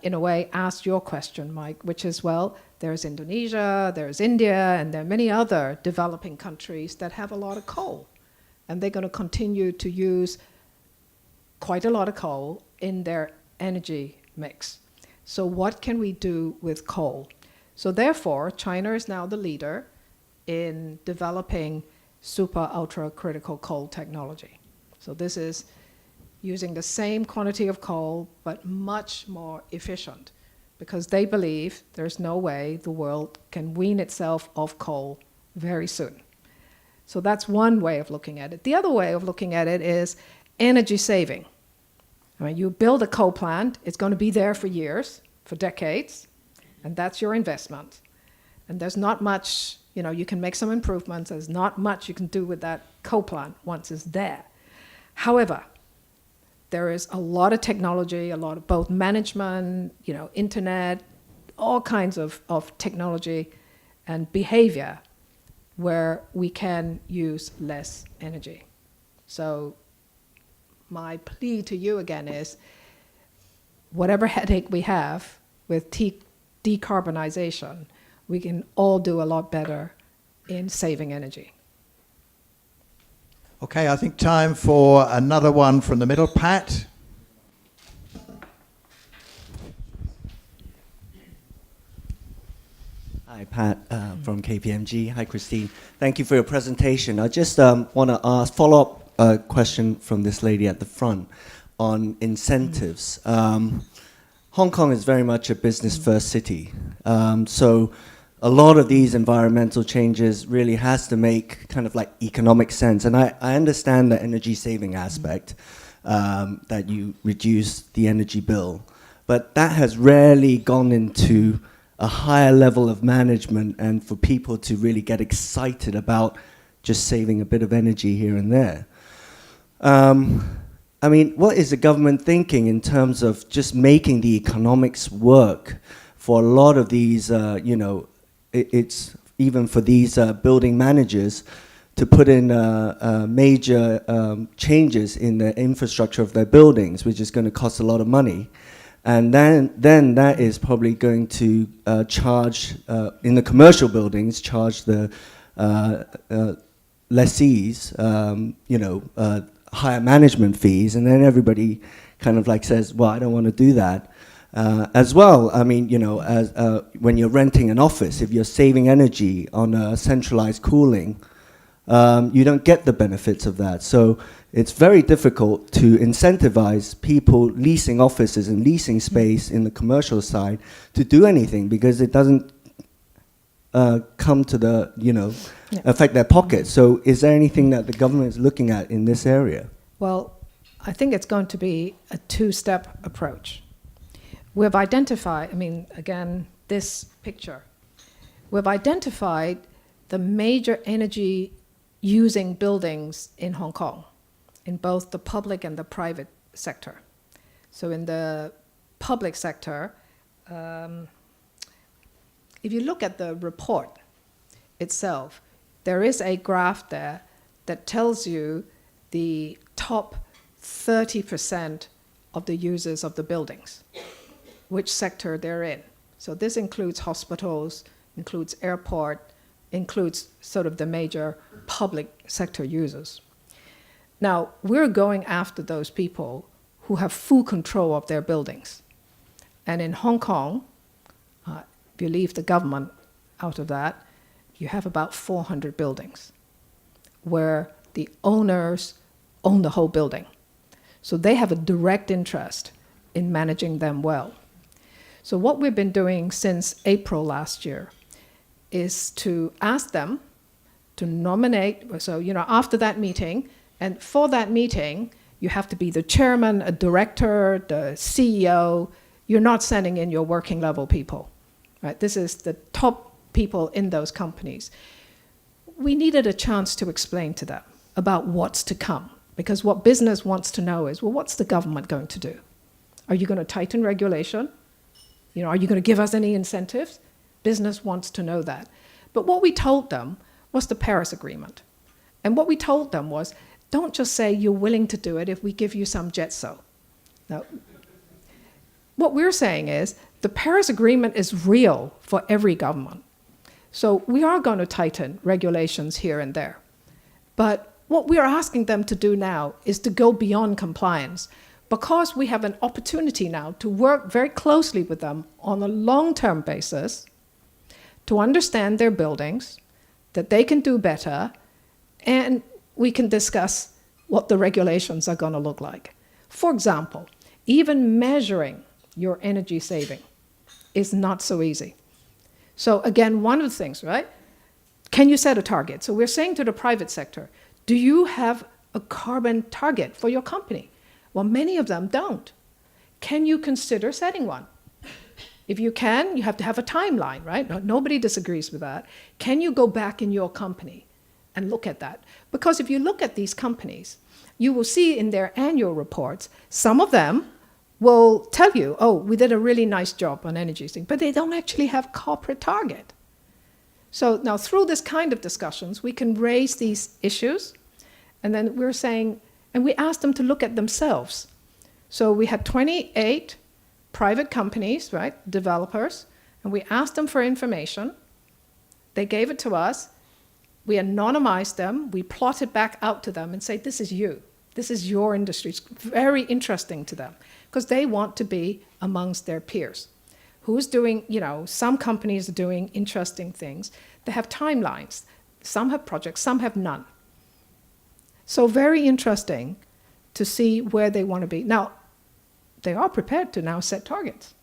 in a way, asked your question, Mike, which is, well, there's Indonesia, there's India, and there are many other developing countries that have a lot of coal. And they're going to continue to use quite a lot of coal in their energy mix. So what can we do with coal? So therefore, China is now the leader in developing super ultra critical coal technology. So this is using the same quantity of coal, but much more efficient, because they believe there's no way the world can wean itself off coal very soon. So that's one way of looking at it. The other way of looking at it is energy saving. I mean, you build a coal plant, it's going to be there for years, for decades, and that's your investment. And there's not much, you can make some improvements. There's not much you can do with that coal plant once it's there. However, there is a lot of technology, a lot of both management, internet, all kinds of technology and behavior where we can use less energy. So my plea to you again is, whatever headache we have with decarbonization, we can all do a lot better in saving energy. Okay, I think time for another one from the middle. Pat? Hi, Pat from KPMG. Hi, Christine. Thank you for your presentation. I just want to follow up a question from this lady at the front on incentives. Hong Kong is very much a business-first city. So a lot of these environmental changes really has to make kind of like economic sense. And I understand the energy saving aspect, that you reduce the energy bill. But that has rarely gone into a higher level of management and for people to really get excited about just saving a bit of energy here and there. I mean, what is the government thinking in terms of just making the economics work for a lot of these, it's even for these building managers to put in major changes in the infrastructure of their buildings, which is going to cost a lot of money. And then that is probably going to charge, in the commercial buildings, charge the lessees, higher management fees, and then everybody kind of like says, well, I don't want to do that. As well, I mean, when you're renting an office, if you're saving energy on centralized cooling, you don't get the benefits of that. So it's very difficult to incentivize people leasing offices and leasing space in the commercial side to do anything because it doesn't come to the, affect their pockets. So is there anything that the government is looking at in this area? Well, I think it's going to be a two-step approach. We've identified, again, this picture. We've identified the major energy using buildings in Hong Kong, in both the public and the private sector. So in the public sector, if you look at the report itself, there is a graph there that tells you the top 30% of the users of the buildings, which sector they're in. So this includes hospitals, includes airport, includes sort of the major public sector users. Now, we're going after those people who have full control of their buildings. And in Hong Kong, if you leave the government out of that, you have about 400 buildings where the owners own the whole building. So they have a direct interest in managing them well. So what we've been doing since April last year is to ask them to nominate, so after that meeting, and for that meeting, you have to be the chairman, a director, the CEO. You're not sending in your working level people, right? This is the top people in those companies. We needed a chance to explain to them about what's to come, because what business wants to know is, well, what's the government going to do? Are you going to tighten regulation? Are you going to give us any incentives? Business wants to know that. But what we told them was the Paris Agreement. And what we told them was, don't just say you're willing to do it if we give you some jet-so. Now, what we're saying is the Paris Agreement is real for every government. So we are going to tighten regulations here and there. But what we are asking them to do now is to go beyond compliance, because we have an opportunity now to work very closely with them on a long-term basis to understand their buildings, that they can do better, and we can discuss what the regulations are going to look like. For example, even measuring your energy saving is not so easy. So again, one of the things, right? can you set a target? So we're saying to the private sector, do you have a carbon target for your company? Well, many of them don't. Can you consider setting one? If you can, you have to have a timeline, right? Nobody disagrees with that. Can you go back in your company and look at that? Because if you look at these companies, you will see in their annual reports, some of them will tell you, oh, we did a really nice job on energy thing, but they don't actually have corporate target. So now through this kind of discussions, we can raise these issues, and then we're saying, and we asked them to look at themselves. So we had 28 private companies, right, developers, and we asked them for information. They gave it to us. We anonymized them. We plotted back out to them and say, this is you. This is your industry. It's very interesting to them because they want to be amongst their peers. Who's doing, some companies are doing interesting things. They have timelines. Some have projects, some have none. So very interesting to see where they want to be. Now, they are prepared to now set targets.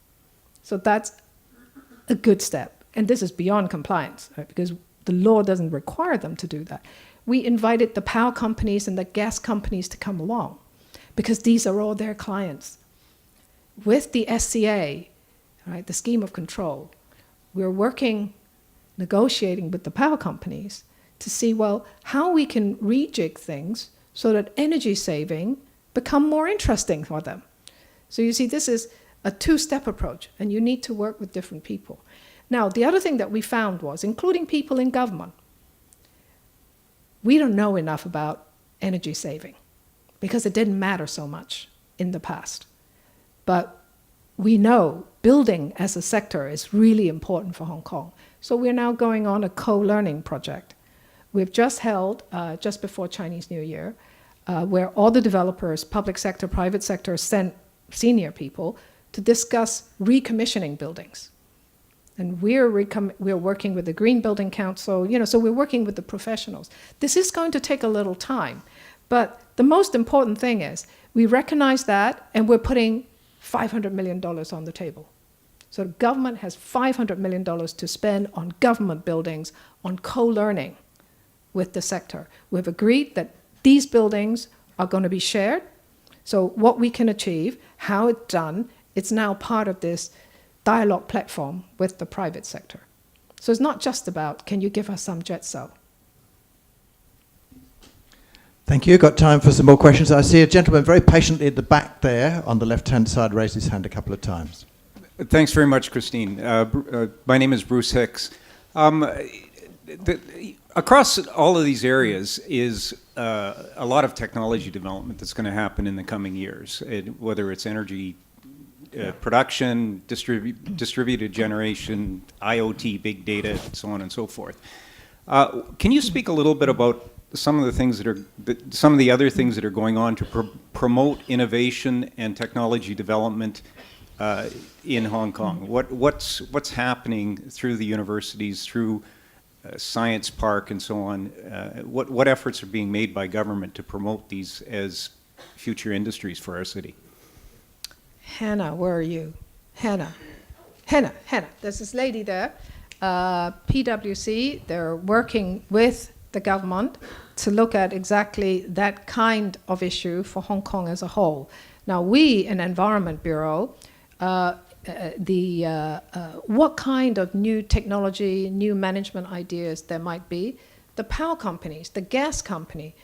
So that's a good step. And this is beyond compliance, right? Because the law doesn't require them to do that. We invited the power companies and the gas companies to come along because these are all their clients. With the SCA, right, the scheme of control, we're working, negotiating with the power companies to see, well, how we can rejig things so that energy saving become more interesting for them. So you see, this is a two-step approach, and you need to work with different people. Now, the other thing that we found was, including people in government, we don't know enough about energy saving because it didn't matter so much in the past. But we know building as a sector is really important for Hong Kong. So we're now going on a co-learning project. We've just held, just before Chinese New Year, where all the developers, public sector, private sector, sent senior people to discuss recommissioning buildings. And we're working with the Green Building Council, so we're working with the professionals. This is going to take a little time, but the most important thing is we recognize that and we're putting $500 million on the table. So the government has $500 million to spend on government buildings, on co-learning with the sector. We've agreed that these buildings are going to be shared. So what we can achieve, how it's done, it's now part of this dialogue platform with the private sector. So it's not just about, can you give us some jet cell? Thank you. Got time for some more questions. I see a gentleman very patiently at the back there on the left-hand side raise his hand a couple of times. Thanks very much, Christine. My name is Bruce Hicks. Across all of these areas is a lot of technology development that's going to happen in the coming years, whether it's energy production, distributed generation, IoT, big data, so on and so forth. Can you speak a little bit about some of the things some of the other things that are going on to promote innovation and technology development in Hong Kong? What's happening through the universities, through Science Park and so on? What efforts are being made by government to promote these as future industries for our city? Hannah, where are you? Hannah. There's this lady there, PwC, they're working with the government to look at exactly that kind of issue for Hong Kong as a whole. Now, we in Environment Bureau, what kind of new technology, new management ideas there might be, the power companies, the gas company,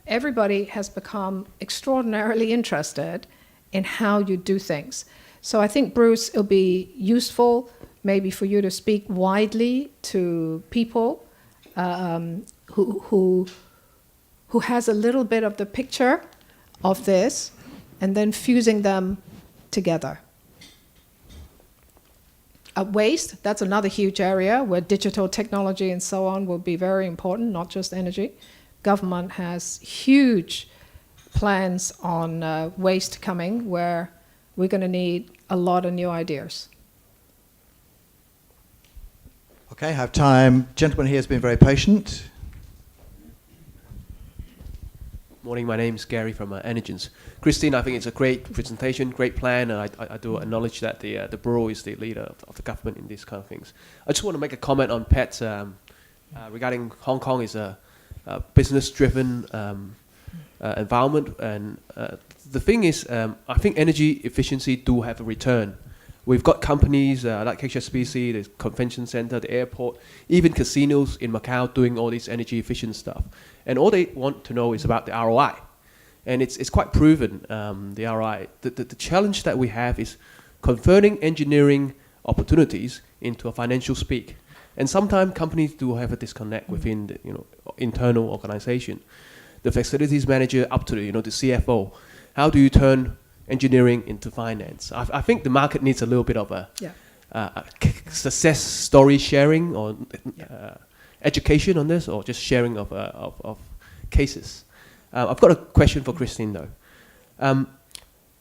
everybody has become extraordinarily interested in how you do things. So I think, Bruce, it'll be useful maybe for you to speak widely to people who has a little bit of the picture of this and then fusing them together. Waste, that's another huge area where digital technology and so on will be very important, not just energy. Government has huge plans on waste coming where we're going to need a lot of new ideas. Okay, I have time. Gentleman here has been very patient. Morning, my name's Gary from Energens. Christine, I think it's a great presentation, great plan, and I do acknowledge that the Bureau is the leader of the government in these kind of things. I just want to make a comment on Pat's regarding Hong Kong is a business-driven environment, and the thing is, I think energy efficiency do have a return. We've got companies like HSBC, the convention center, the airport, even casinos in Macau doing all this energy efficient stuff. And all they want to know is about the ROI. And it's quite proven, the ROI. The challenge that we have is converting engineering opportunities into a financial speak. And sometimes companies do have a disconnect within the internal organization. The facilities manager up to the CFO. How do you turn engineering into finance? I think the market needs a little bit of a success story sharing or education on this, or just sharing of cases. I've got a question for Christine though.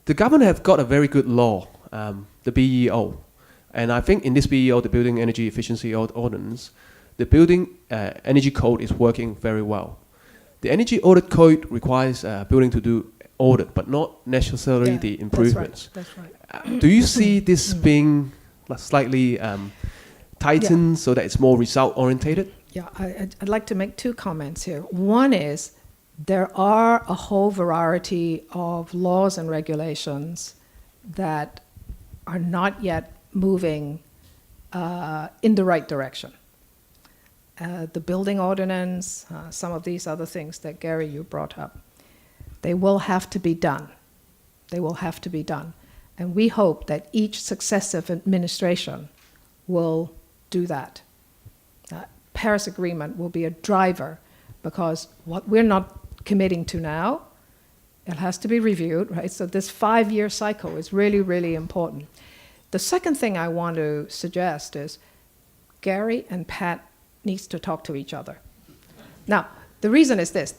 The government have got a very good law, the BEO, and I think in this BEO, the Building Energy Efficiency Ordinance, the Building Energy Code is working very well. The Energy Audit Code requires building to do audit, but not necessarily the improvements. That's right. Do you see this being slightly tightened so that it's more result orientated? Yeah, I'd like to make two comments here. One is there are a whole variety of laws and regulations that are not yet moving in the right direction. The building ordinance, some of these other things that Gary, you brought up. They will have to be done. They will have to be done. And we hope that each successive administration will do that. Paris Agreement will be a driver, because what we're not committing to now, it has to be reviewed, right? So this 5-year cycle is really, really important. The second thing I want to suggest is Gary and Pat needs to talk to each other. Now, the reason is this.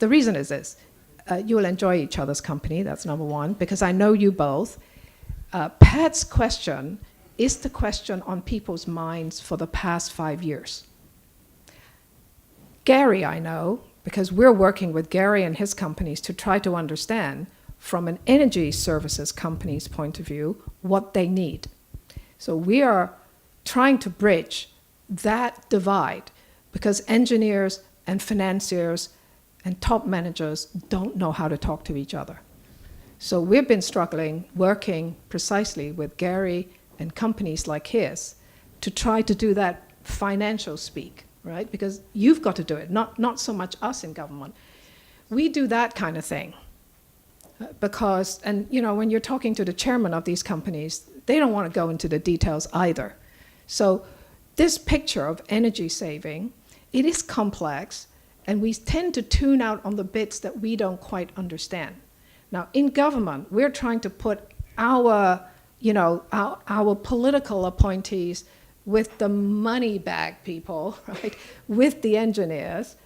You will enjoy each other's company, that's number one, because I know you both. Pat's question is the question on people's minds for the past 5 years. Gary, I know, because we're working with Gary and his companies to try to understand, from an energy services company's point of view, what they need. So we are trying to bridge that divide, because engineers and financiers and top managers don't know how to talk to each other. So we've been struggling, working precisely with Gary and companies like his to try to do that financial speak, right? Because you've got to do it, not so much us in government. We do that kind of thing because, and when you're talking to the chairman of these companies, they don't want to go into the details either. So this picture of energy saving, it is complex, and we tend to tune out on the bits that we don't quite understand. Now, in government, we're trying to put our political appointees with the money bag people, right, with the engineers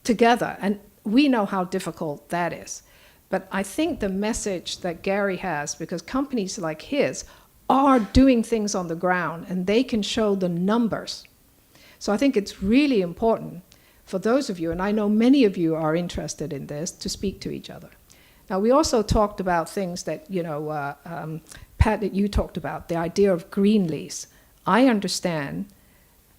together, and we know how difficult that is. But I think the message that Gary has, because companies like his are doing things on the ground, and they can show the numbers. So I think it's really important for those of you, and I know many of you are interested in this, to speak to each other. Now, we also talked about things that, Pat, that you talked about, the idea of green lease. I understand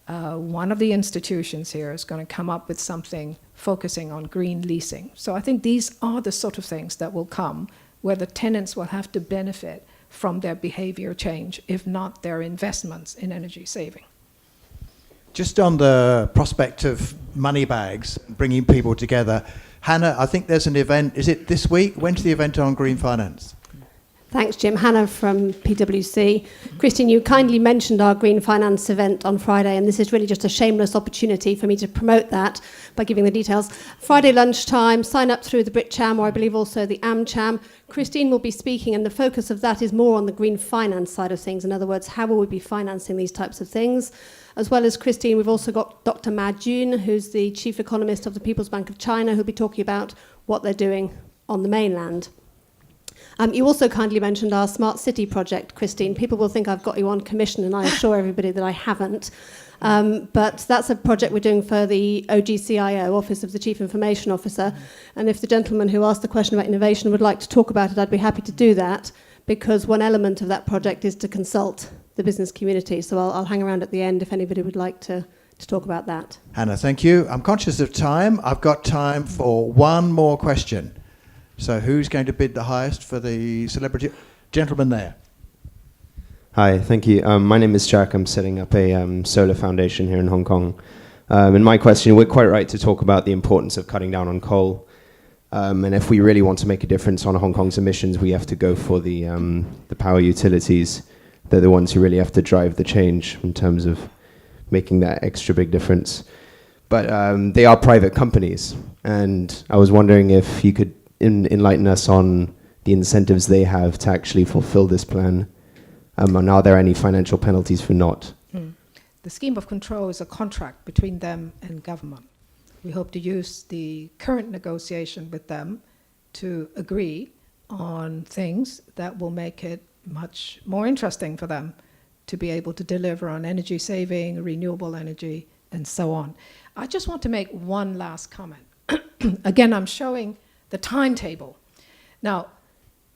one of the institutions here is going to come up with something focusing on green leasing. So I think these are the sort of things that will come where the tenants will have to benefit from their behavior change, if not their investments in energy saving. Just on the prospect of money bags, bringing people together, Hannah, I think there's an event, is it this week? When's the event on green finance? Thanks, Jim. Hannah from PwC. Christine, you kindly mentioned our Green Finance event on Friday, and this is really just a shameless opportunity for me to promote that by giving the details. Friday lunchtime, sign up through the BritCham, or I believe also the AmCham. Christine will be speaking, and the focus of that is more on the green finance side of things. In other words, how will we be financing these types of things? As well as Christine, we've also got Dr. Ma Jun, who's the chief economist of the People's Bank of China, who'll be talking about what they're doing on the mainland. You also kindly mentioned our Smart City project, Christine. People will think I've got you on commission, and I assure everybody that I haven't. But that's a project we're doing for the OGCIO, Office of the Chief Information Officer. And if the gentleman who asked the question about innovation would like to talk about it, I'd be happy to do that, because one element of that project is to consult the business community. So I'll hang around at the end if anybody would like to to talk about that. Hannah, thank you. I'm conscious of time. I've got time for one more question. So who's going to bid the highest for the celebrity? Gentleman there. Hi, thank you. My name is Jack. I'm setting up a solar foundation here in Hong Kong. And my question, we're quite right to talk about the importance of cutting down on coal. And if we really want to make a difference on Hong Kong's emissions, we have to go for the power utilities. They're the ones who really have to drive the change in terms of making that extra big difference. But they are private companies. And I was wondering if you could enlighten us on the incentives they have to actually fulfill this plan. And are there any financial penalties for not? The scheme of control is a contract between them and government. We hope to use the current negotiation with them to agree on things that will make it much more interesting for them to be able to deliver on energy saving, renewable energy, and so on. I just want to make one last comment. Again, I'm showing the timetable. Now,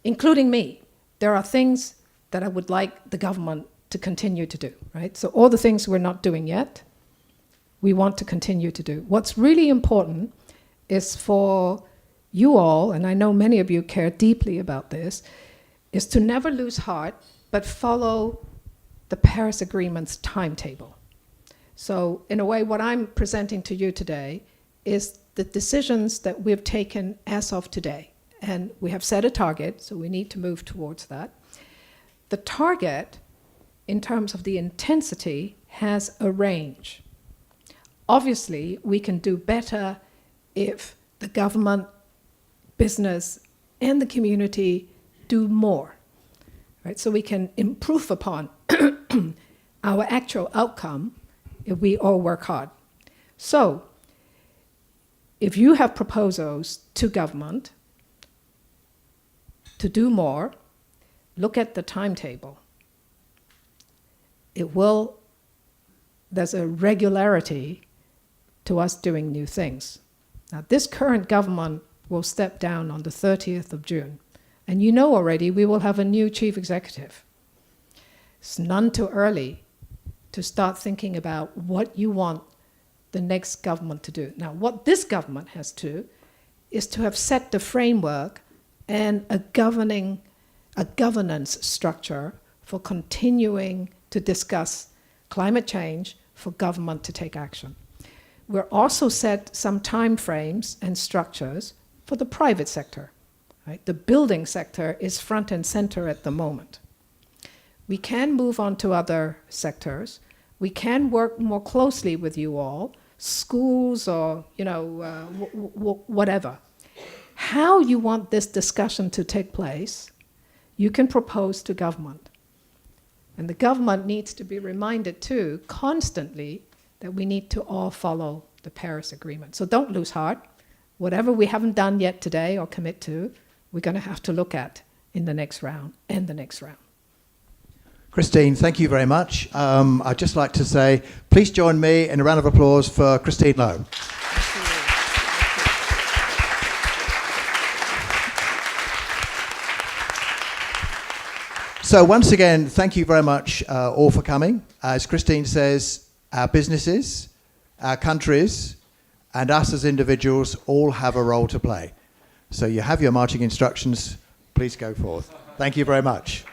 including me, there are things that I would like the government to continue to do, right? So all the things we're not doing yet, we want to continue to do. What's really important is for you all, and I know many of you care deeply about this, is to never lose heart, but follow the Paris Agreement's timetable. So in a way, what I'm presenting to you today is the decisions that we've taken as of today. And we have set a target, so we need to move towards that. The target, in terms of the intensity, has a range. Obviously, we can do better if the government, business, and the community do more, right? So we can improve upon our actual outcome if we all work hard. So, if you have proposals to government to do more, look at the timetable. There's a regularity to us doing new things. Now, this current government will step down on the 30th of June. And you know already we will have a new chief executive. It's none too early to start thinking about what you want the next government to do. Now, what this government has to do is to have set the framework and a governance structure for continuing to discuss climate change for government to take action. We're also set some time frames and structures for the private sector. Right? The building sector is front and center at the moment. We can move on to other sectors. We can work more closely with you all, schools or whatever. How you want this discussion to take place, you can propose to government. And the government needs to be reminded too, constantly, that we need to all follow the Paris Agreement. So don't lose heart. Whatever we haven't done yet today or commit to, we're going to have to look at in the next round and the next round. Christine, thank you very much. I'd just like to say, please join me in a round of applause for Christine Lowe. So once again, thank you very much all for coming. As Christine says, our businesses, our countries, and us as individuals all have a role to play. So you have your marching instructions. Please go forth. Thank you very much.